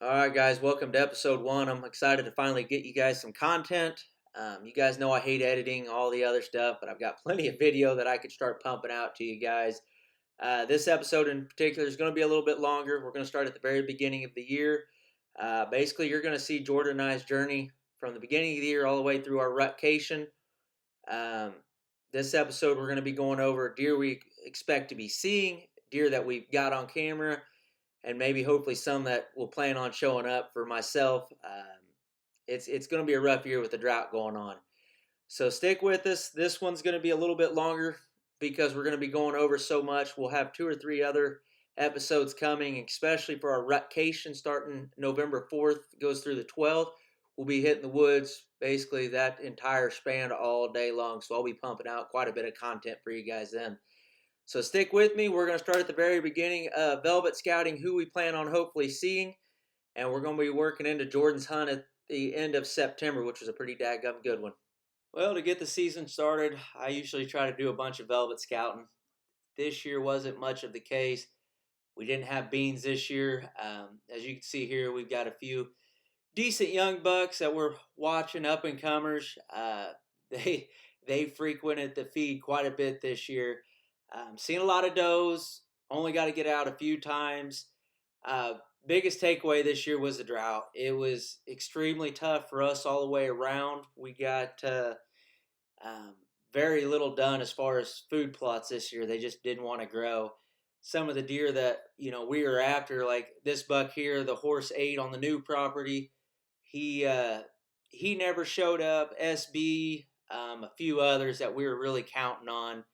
All right, guys, welcome to episode one. I'm excited to finally get you guys some content. You guys know I hate editing, all the other stuff, but I've got plenty of video that I could start pumping out to you guys. This episode in particular is going to be a little bit longer. We're going to start at the very beginning of the year. Basically, you're going to see Jordan and I's journey from the beginning of the year all the way through our rutcation. Um, this episode, we're going to be going over deer we expect to be seeing, deer that we've got on camera, and maybe hopefully some that will plan on showing up for myself. It's going to be a rough year with the drought going on. So stick with us. This one's going to be a little bit longer because we're going to be going over so much. We'll have 2 or 3 other episodes coming, especially for our rutcation starting November 4th, goes through the 12th. We'll be hitting the woods basically that entire span all day long. So I'll be pumping out quite a bit of content for you guys then. So stick with me. We're going to start at the very beginning of velvet scouting, who we plan on hopefully seeing, and we're going to be working into Jordan's hunt at the end of September, which was a pretty daggum good one. Well, to get the season started, I usually try to do a bunch of velvet scouting. This year wasn't much of the case. We didn't have beans this year. As you can see here, we've got a few decent young bucks that we're watching, up and comers. They they frequented the feed quite a bit this year. Seen a lot of does. Only got to get out a few times. Uh, Biggest takeaway this year was the drought. It was extremely tough for us all the way around. We got um, very little done as far as food plots this year. They just didn't want to grow. Some of the deer that we were after, like this buck here, the horse ate on the new property. He never showed up. SB, a few others that we were really counting on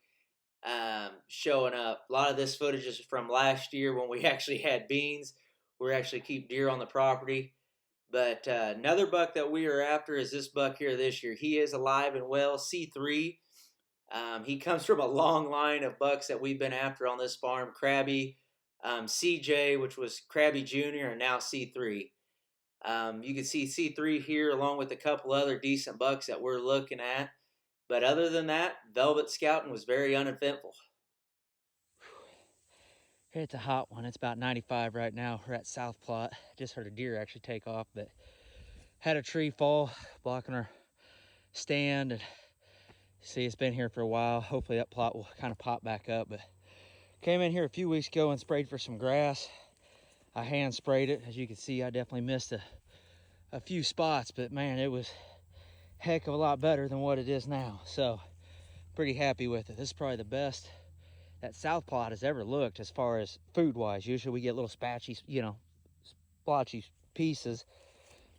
showing up. A lot of this footage is from last year when we actually had beans. We actually keep deer on the property. But another buck that we are after is this buck here this year. He is alive and well, C3. He comes from a long line of bucks that we've been after on this farm. Krabby, CJ, which was Krabby Jr., and now C3. You can see C3 here along with a couple other decent bucks that we're looking at. But other than that, velvet scouting was very uneventful. It's a hot one. It's about 95 right now. We're at South Plot. Just heard a deer actually take off, but had a tree fall blocking our stand. And see, it's been here for a while. Hopefully that plot will kind of pop back up. But came in here a few weeks ago and sprayed for some grass. I hand sprayed it. As you can see, I definitely missed a few spots, but man, it was a heck of a lot better than what it is now. So pretty happy with it. This is probably the best that South Plot has ever looked as far as food wise. Usually we get little spatchy, splotchy pieces,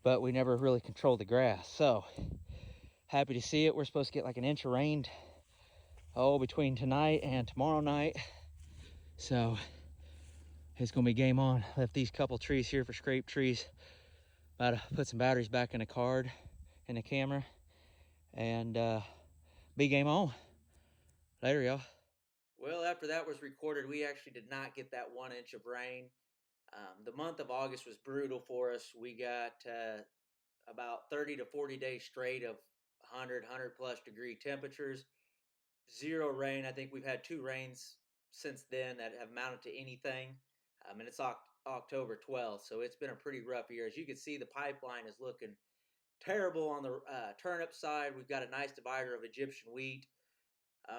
but we never really control the grass. So happy to see it. We're supposed to get like an inch of rain between tonight and tomorrow night, so it's gonna be game on. Left these couple trees here for scrape trees. About to put some batteries back in the card in the camera and be game on. Later, y'all. Well, after that was recorded, we actually did not get that 1 inch of rain. The month of August was brutal for us. We got about 30 to 40 days straight of 100 plus degree temperatures. Zero rain. I think we've had 2 rains since then that have amounted to anything. And it's October 12th, so it's been a pretty rough year. As you can see, the pipeline is looking terrible on the turnip side. We've got a nice divider of Egyptian wheat.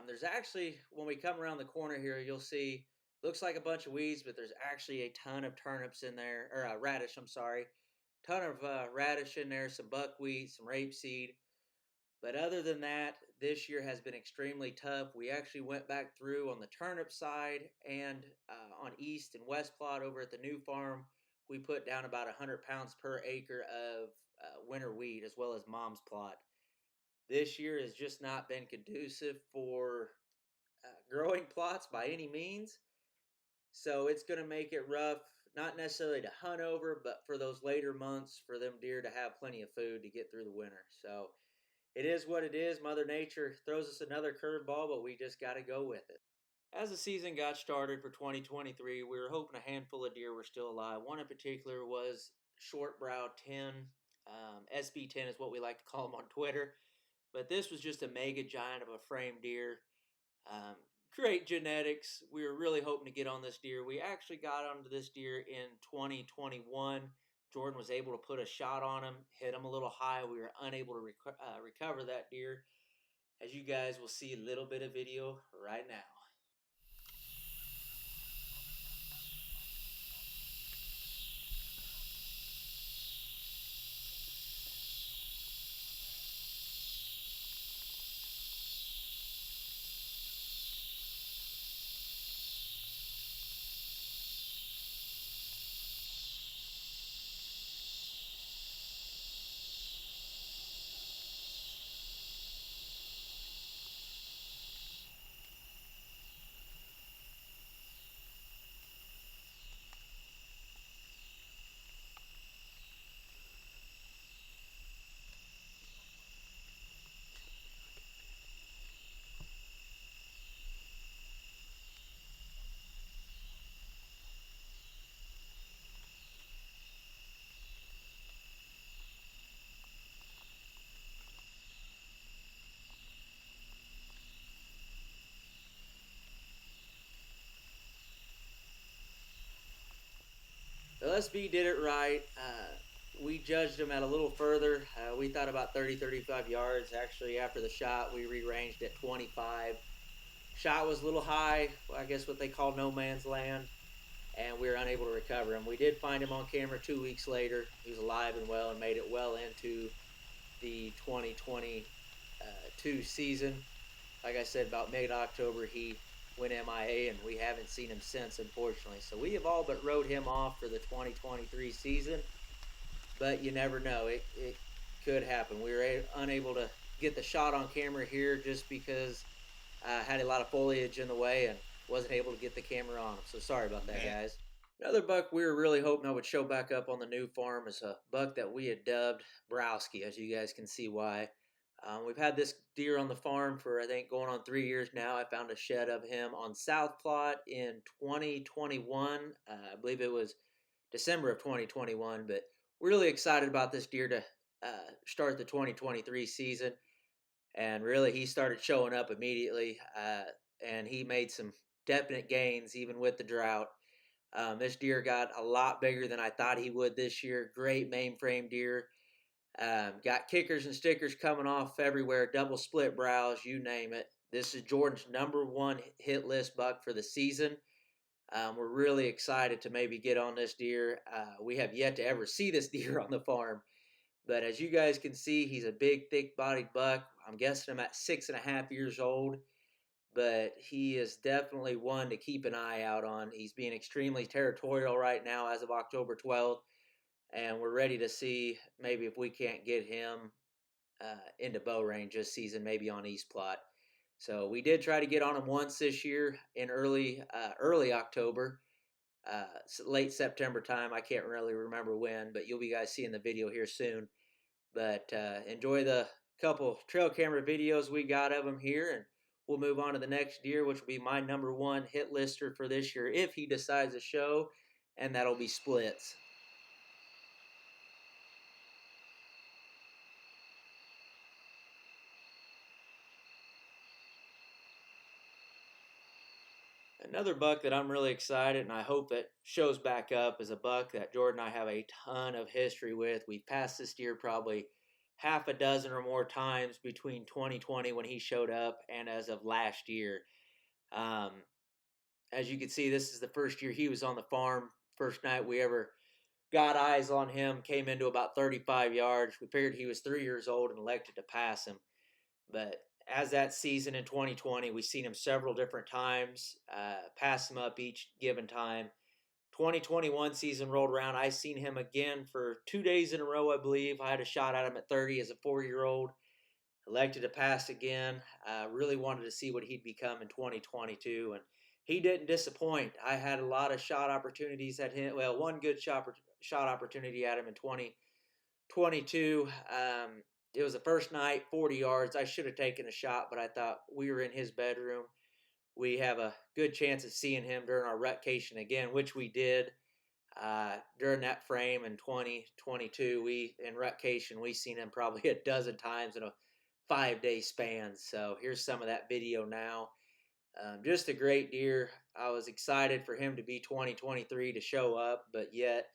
There's actually, when we come around the corner here, you'll see, looks like a bunch of weeds, but there's actually a ton of turnips in there, or radish, I'm sorry. Ton of radish in there, some buckwheat, some rapeseed. But other than that, this year has been extremely tough. We actually went back through on the turnip side and on east and west plot over at the new farm. We put down about 100 pounds per acre of winter wheat as well as mom's plot. This year has just not been conducive for growing plots by any means. So it's going to make it rough, not necessarily to hunt over, but for those later months for them deer to have plenty of food to get through the winter. So it is what it is. Mother Nature throws us another curveball, but we just got to go with it. As the season got started for 2023, we were hoping a handful of deer were still alive. One in particular was short brow 10. SB10 is what we like to call them on Twitter. But this was just a mega giant of a frame deer. Um, Great genetics. We were really hoping to get on this deer. We actually got onto this deer in 2021. Jordan was able to put a shot on him, hit him a little high. We were unable to recover that deer, as you guys will see a little bit of video right now. LSB did it right. We judged him at a little further. We thought about 30, 35 yards. Actually, after the shot, we rearranged at 25. Shot was a little high, I guess what they call no man's land, and we were unable to recover him. We did find him on camera 2 weeks later. He was alive and well and made it well into the 2022 season. Like I said, about mid-October, he went MIA, and we haven't seen him since, unfortunately. So we have all but wrote him off for the 2023 season, but you never know. It could happen. We were unable to get the shot on camera here just because I had a lot of foliage in the way and wasn't able to get the camera on him. So sorry about that, guys. Another buck we were really hoping I would show back up on the new farm is a buck that we had dubbed Browski, as you guys can see why. We've had this deer on the farm for, I think, going on 3 years now. I found a shed of him on South Plot in 2021. I believe it was December of 2021, but we're really excited about this deer to start the 2023 season. And really, he started showing up immediately, and he made some definite gains even with the drought. This deer got a lot bigger than I thought he would this year. Great mainframe deer. Got kickers and stickers coming off everywhere, double split brows, you name it. This is Jordan's #1 hit list buck for the season. We're really excited to maybe get on this deer. We have yet to ever see this deer on the farm, but as you guys can see, he's a big, thick-bodied buck. I'm guessing him at 6.5 years old, but he is definitely one to keep an eye out on. He's being extremely territorial right now as of October 12th, and we're ready to see maybe if we can't get him into bow range this season, maybe on East Plot. So we did try to get on him once this year in early October, late September time. I can't really remember when, but you'll be guys seeing the video here soon. But enjoy the couple trail camera videos we got of him here, and we'll move on to the next deer, which will be my #1 hit lister for this year if he decides to show, and that'll be Splits. Another buck that I'm really excited and I hope that shows back up is a buck that Jordan and I have a ton of history with. We've passed this deer probably half a dozen or more times between 2020 when he showed up and as of last year. Um, as you can see, this is the first year he was on the farm. First night we ever got eyes on him, came into about 35 yards. We figured he was 3 years old and elected to pass him. But as that season in 2020, we've seen him several different times, pass him up each given time. 2021 season rolled around. I seen him again for 2 days in a row, I believe. I had a shot at him at 30 as a 4-year-old. Elected to pass again. Really wanted to see what he'd become in 2022, and he didn't disappoint. I had a lot of shot opportunities at him. Well, one good shot opportunity at him in 2022. It was the first night, 40 yards. I should have taken a shot, but I thought we were in his bedroom. We have a good chance of seeing him during our rutcation again, which we did. During that frame in 2022, in rutcation, we seen him probably a dozen times in a 5-day span. So here's some of that video now. Just a great deer. I was excited for him to be 2023 to show up, but yet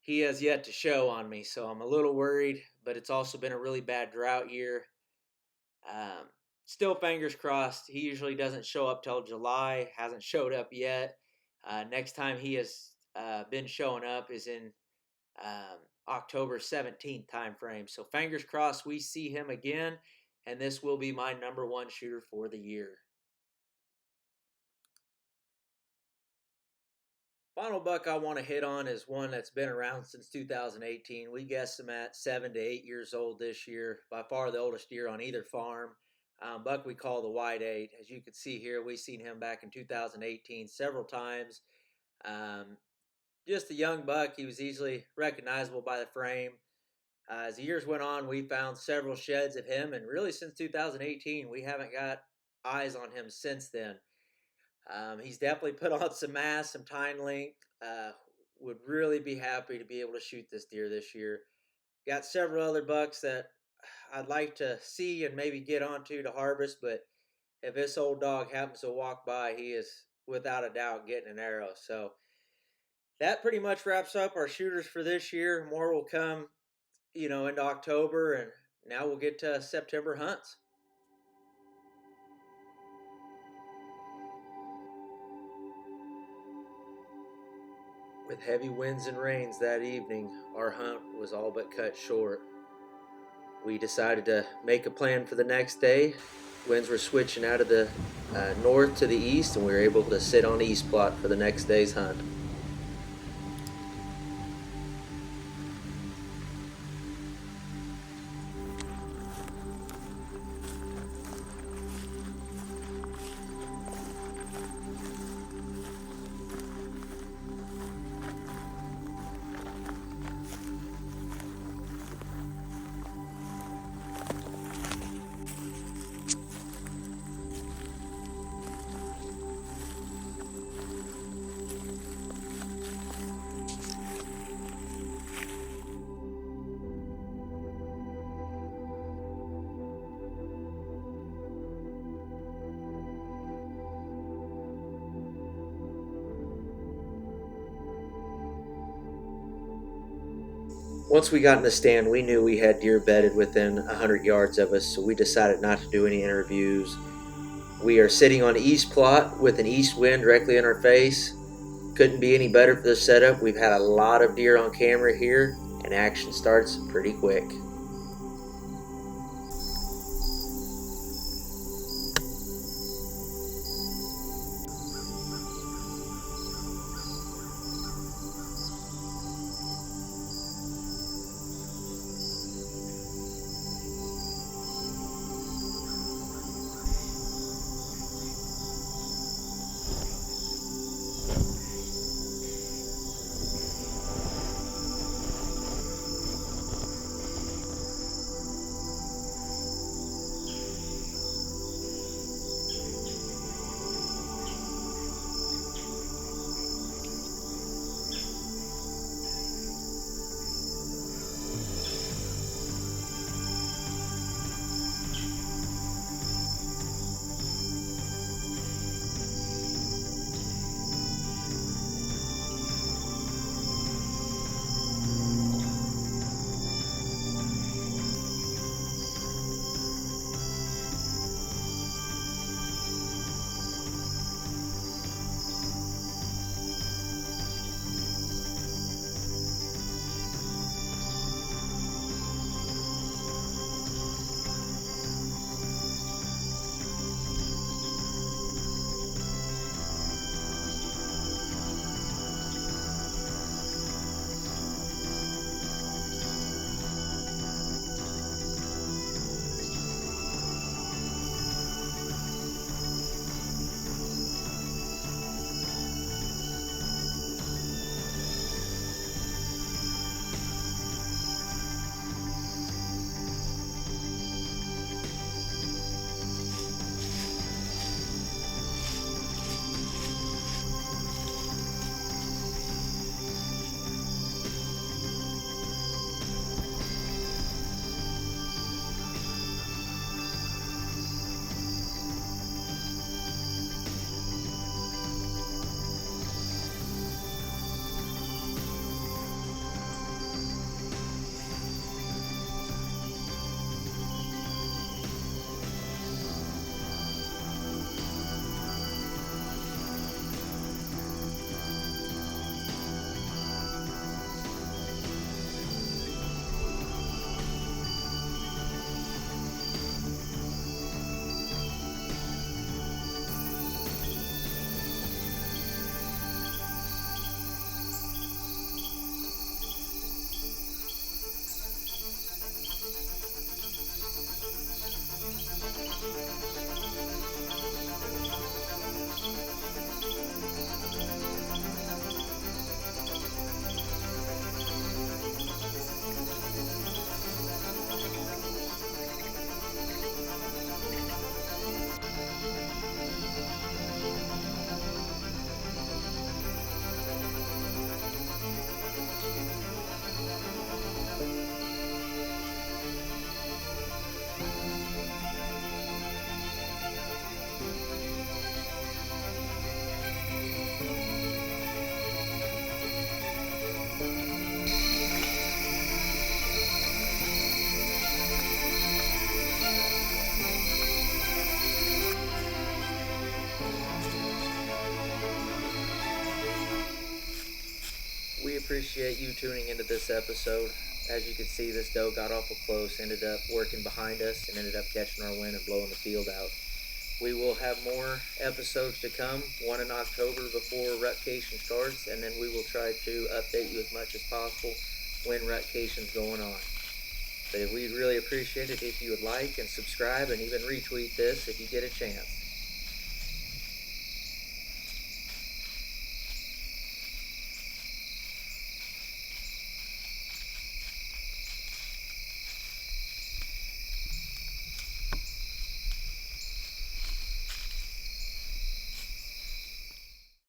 he has yet to show on me, so I'm a little worried. But it's also been a really bad drought year. Um, Still, fingers crossed. He usually doesn't show up till July. Hasn't showed up yet. Next time he has been showing up is in October 17th time frame. So fingers crossed we see him again, and this will be my number one shooter for the year. Final buck I want to hit on is one that's been around since 2018. We guess him at 7 to 8 years old this year. By far the oldest deer on either farm. Buck we call the White 8. As you can see here, we've seen him back in 2018 several times. Um, just a young buck. He was easily recognizable by the frame. As the years went on, we found several sheds of him, and really since 2018, we haven't got eyes on him since then. He's definitely put on some mass, some tine length. Would really be happy to be able to shoot this deer this year. Got several other bucks that I'd like to see and maybe get onto to harvest, but if this old dog happens to walk by, he is without a doubt getting an arrow. So that pretty much wraps up our shooters for this year. More will come, into October, and now we'll get to September hunts. With heavy winds and rains that evening, our hunt was all but cut short. We decided to make a plan for the next day. Winds were switching out of the north to the east, and we were able to sit on east plot for the next day's hunt. Once we got in the stand, we knew we had deer bedded within 100 yards of us, so we decided not to do any interviews. We are sitting on east plot with an east wind directly in our face. Couldn't be any better for this setup. We've had a lot of deer on camera here, and action starts pretty quick. appreciate you tuning into this episode. As you can see, this doe got awful close, ended up working behind us, and ended up catching our wind and blowing the field out. We will have more episodes to come, one in October before rutcation starts, and then we will try to update you as much as possible when rutcation's going on. But we'd really appreciate it if you would like and subscribe and even retweet this if you get a chance.